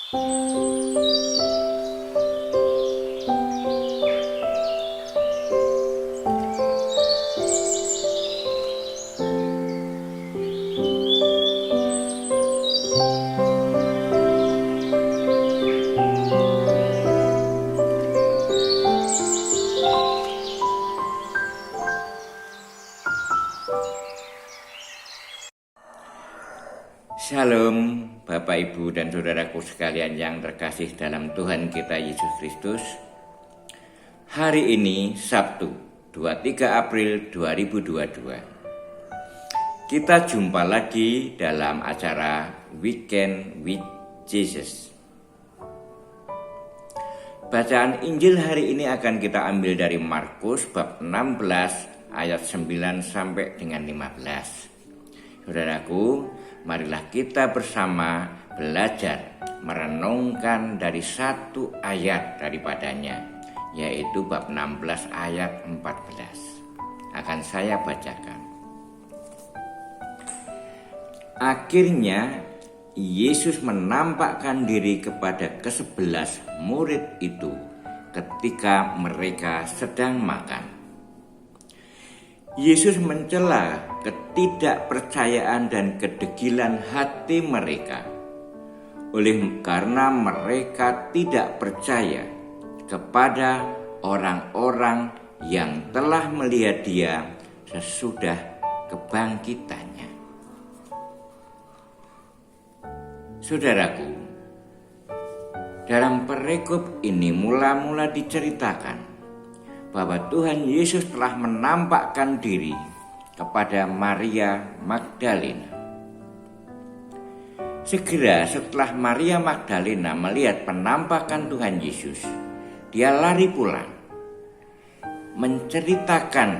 Shalom Bapak Ibu dan Saudaraku sekalian yang terkasih dalam Tuhan kita Yesus Kristus. Hari ini Sabtu 23 April 2022. Kita jumpa lagi dalam acara Weekend with Jesus. Bacaan Injil hari ini akan kita ambil dari Markus bab 16 ayat 9 sampai dengan 15. Saudaraku, marilah kita bersama belajar merenungkan dari satu ayat daripadanya, yaitu bab 16 ayat 14. Akan saya bacakan. Akhirnya Yesus menampakkan diri kepada ke-11 murid itu ketika mereka sedang makan. Yesus mencela ketidakpercayaan dan kedegilan hati mereka karena mereka tidak percaya kepada orang-orang yang telah melihat Dia sesudah kebangkitannya. Saudaraku, dalam perikop ini mula-mula diceritakan bahwa Tuhan Yesus telah menampakkan diri kepada Maria Magdalena. Segera setelah Maria Magdalena melihat penampakan Tuhan Yesus, dia lari pulang, menceritakan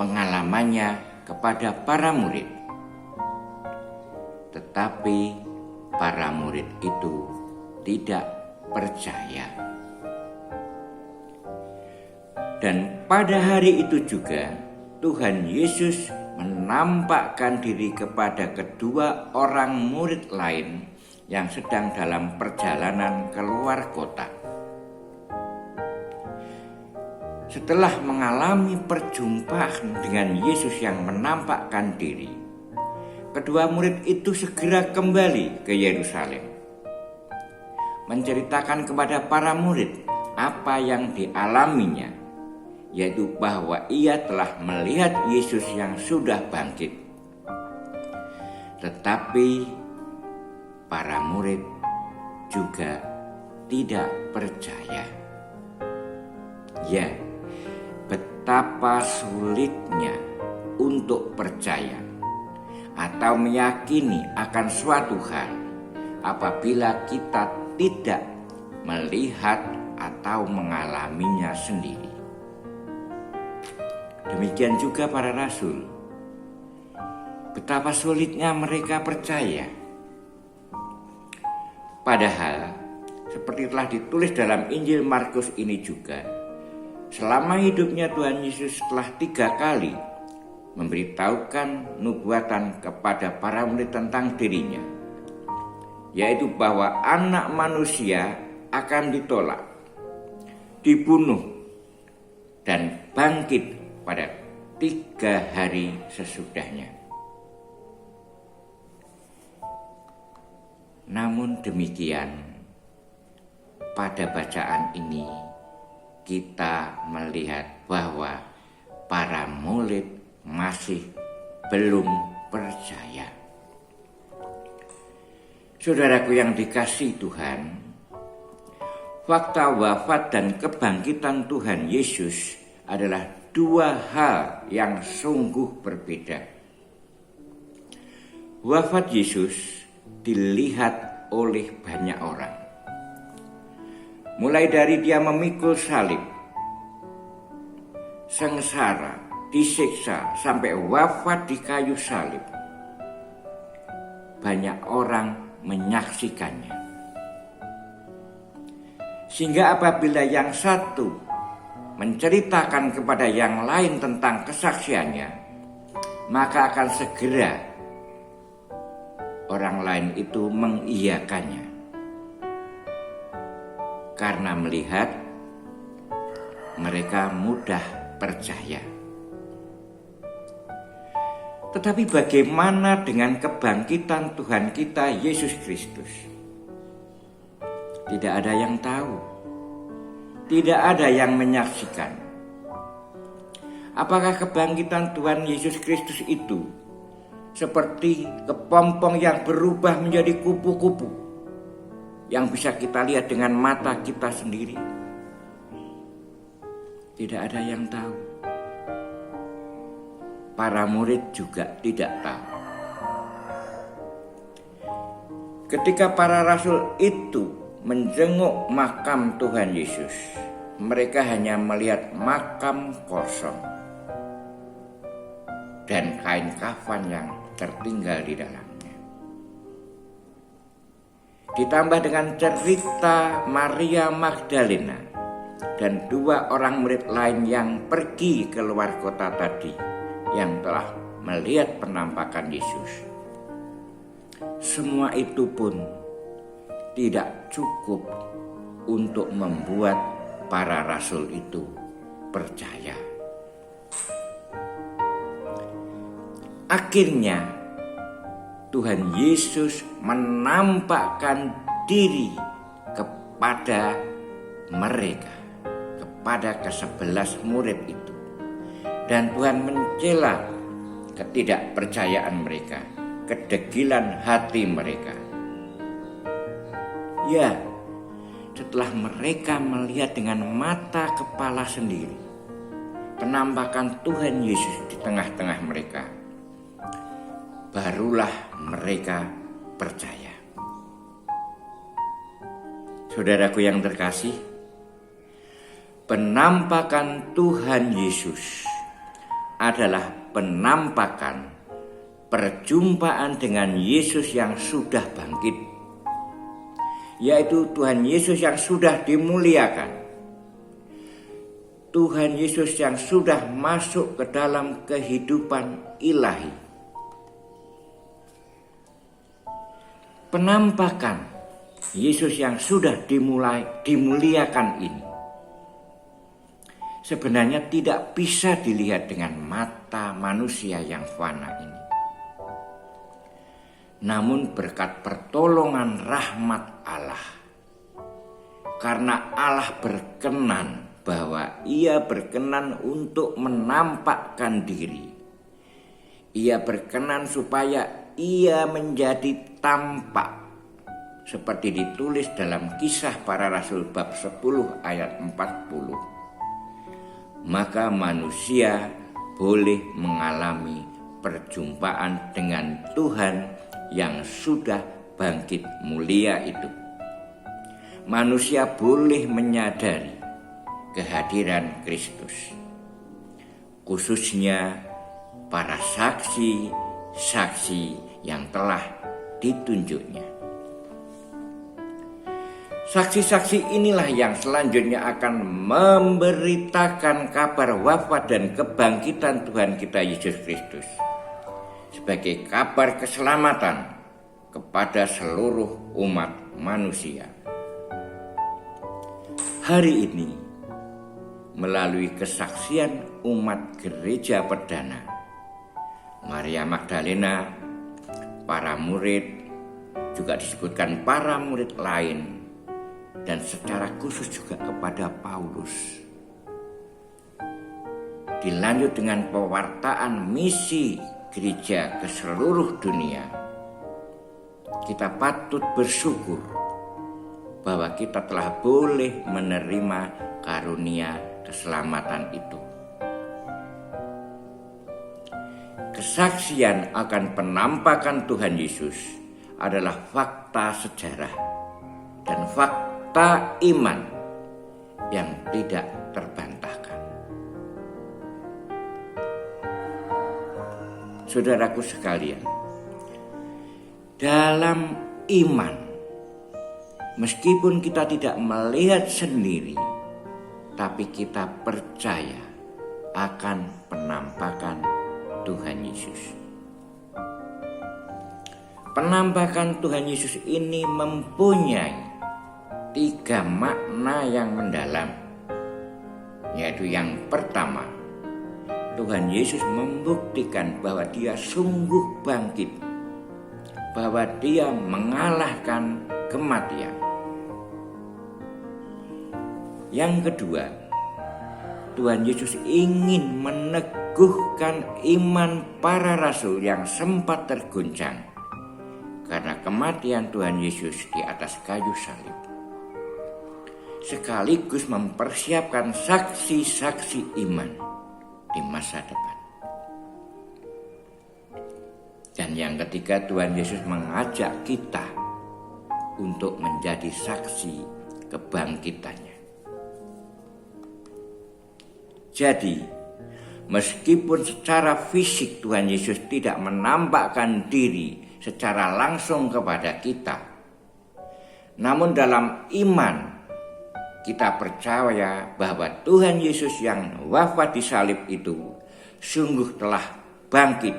pengalamannya kepada para murid. Tetapi para murid itu tidak percaya. Dan pada hari itu juga Tuhan Yesus menampakkan diri kepada kedua orang murid lain yang sedang dalam perjalanan keluar kota. Setelah mengalami perjumpaan dengan Yesus yang menampakkan diri, kedua murid itu segera kembali ke Yerusalem, menceritakan kepada para murid apa yang dialaminya, yaitu bahwa ia telah melihat Yesus yang sudah bangkit. Tetapi para murid juga tidak percaya. Ya, betapa sulitnya untuk percaya atau meyakini akan suatu hal apabila kita tidak melihat atau mengalaminya sendiri. Demikian juga para rasul. Betapa sulitnya mereka percaya. Padahal, seperti telah ditulis dalam Injil Markus ini juga, selama hidupnya Tuhan Yesus telah 3 kali memberitahukan nubuatan kepada para murid tentang dirinya, yaitu bahwa anak manusia akan ditolak, dibunuh, dan bangkit pada 3 hari sesudahnya. Namun demikian, pada bacaan ini kita melihat bahwa para murid masih belum percaya. Saudaraku yang dikasihi Tuhan, fakta wafat dan kebangkitan Tuhan Yesus adalah 2 hal yang sungguh berbeda. Wafat Yesus dilihat oleh banyak orang. Mulai dari dia memikul salib, sengsara, disiksa, sampai wafat di kayu salib. Banyak orang menyaksikannya. Sehingga apabila yang satu menceritakan kepada yang lain tentang kesaksiannya, maka akan segera orang lain itu mengiyakannya. karena melihat mereka mudah percaya. Tetapi bagaimana dengan kebangkitan Tuhan kita Yesus Kristus? Tidak ada yang tahu, tidak ada yang menyaksikan. Apakah kebangkitan Tuhan Yesus Kristus itu seperti kepompong yang berubah menjadi kupu-kupu yang bisa kita lihat dengan mata kita sendiri? Tidak ada yang tahu. Para murid juga tidak tahu. Ketika para rasul itu menjenguk makam Tuhan Yesus, mereka hanya melihat makam kosong dan kain kafan yang tertinggal di dalamnya. Ditambah dengan cerita Maria Magdalena dan 2 orang murid lain yang pergi keluar kota tadi, yang telah melihat penampakan Yesus. Semua itu pun tidak cukup untuk membuat para rasul itu percaya. Akhirnya Tuhan Yesus menampakkan diri kepada mereka, kepada ke-11 murid itu. Dan Tuhan mencela ketidakpercayaan mereka, kedegilan hati mereka. Ya, setelah mereka melihat dengan mata kepala sendiri penampakan Tuhan Yesus di tengah-tengah mereka, barulah mereka percaya. Saudaraku yang terkasih, penampakan Tuhan Yesus adalah penampakan perjumpaan dengan Yesus yang sudah bangkit, yaitu Tuhan Yesus yang sudah dimuliakan, Tuhan Yesus yang sudah masuk ke dalam kehidupan ilahi. Penampakan Yesus yang sudah dimuliakan ini sebenarnya tidak bisa dilihat dengan mata manusia yang fana ini. Namun berkat pertolongan rahmat Allah, karena Allah berkenan bahwa Ia berkenan untuk menampakkan diri. Ia berkenan supaya Ia menjadi tampak, seperti ditulis dalam Kisah Para Rasul bab 10 ayat 40. Maka manusia boleh mengalami perjumpaan dengan Tuhan yang sudah bangkit mulia itu. Manusia boleh menyadari kehadiran Kristus, khususnya para saksi-saksi yang telah ditunjuknya. Saksi-saksi inilah yang selanjutnya akan memberitakan kabar wafat dan kebangkitan Tuhan kita Yesus Kristus sebagai kabar keselamatan kepada seluruh umat manusia. Hari ini, melalui kesaksian umat gereja perdana, Maria Magdalena, para murid, juga disebutkan para murid lain, dan secara khusus juga kepada Paulus. Dilanjut dengan pewartaan misi gereja ke seluruh dunia. Kita patut bersyukur bahwa kita telah boleh menerima karunia keselamatan itu. Kesaksian akan penampakan Tuhan Yesus adalah fakta sejarah dan fakta iman yang tidak terbantahkan. Saudaraku sekalian, dalam iman, meskipun kita tidak melihat sendiri, tapi kita percaya akan penampakan Tuhan Yesus. Penampakan Tuhan Yesus ini mempunyai 3 makna yang mendalam, yaitu yang pertama, Tuhan Yesus membuktikan bahwa dia sungguh bangkit, bahwa dia mengalahkan kematian. Yang kedua, Tuhan Yesus ingin meneguhkan iman para rasul yang sempat terguncang karena kematian Tuhan Yesus di atas kayu salib, sekaligus mempersiapkan saksi-saksi iman di masa depan. Dan yang ketiga, Tuhan Yesus mengajak kita untuk menjadi saksi kebangkitannya. Jadi, meskipun secara fisik Tuhan Yesus tidak menampakkan diri secara langsung kepada kita, namun dalam iman kita percaya bahwa Tuhan Yesus yang wafat di salib itu sungguh telah bangkit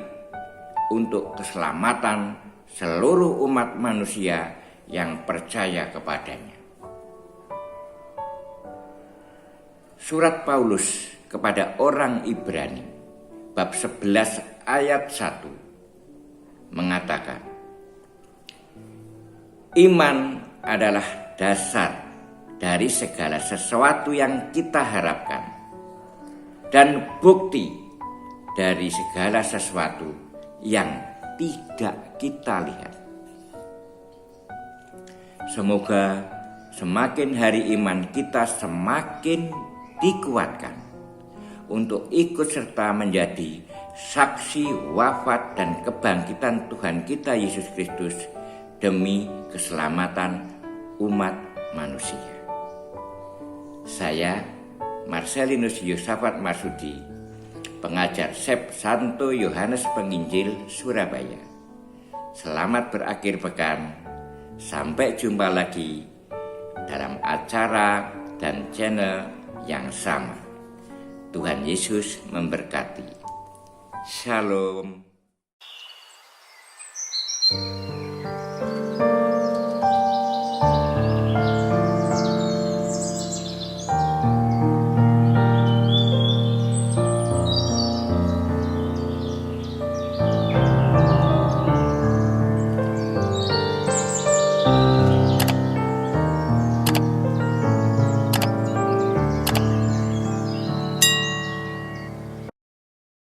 untuk keselamatan seluruh umat manusia yang percaya kepadanya. Surat Paulus kepada orang Ibrani bab 11 ayat 1 mengatakan, iman adalah dasar dari segala sesuatu yang kita harapkan dan bukti dari segala sesuatu yang tidak kita lihat. Semoga semakin hari iman kita semakin dikuatkan untuk ikut serta menjadi saksi wafat dan kebangkitan Tuhan kita Yesus Kristus demi keselamatan umat manusia. Saya Marcelinus Yosafat Marsudi, pengajar SEP Santo Yohanes Penginjil Surabaya. Selamat berakhir pekan. Sampai jumpa lagi dalam acara dan channel yang sama. Tuhan Yesus memberkati. Shalom.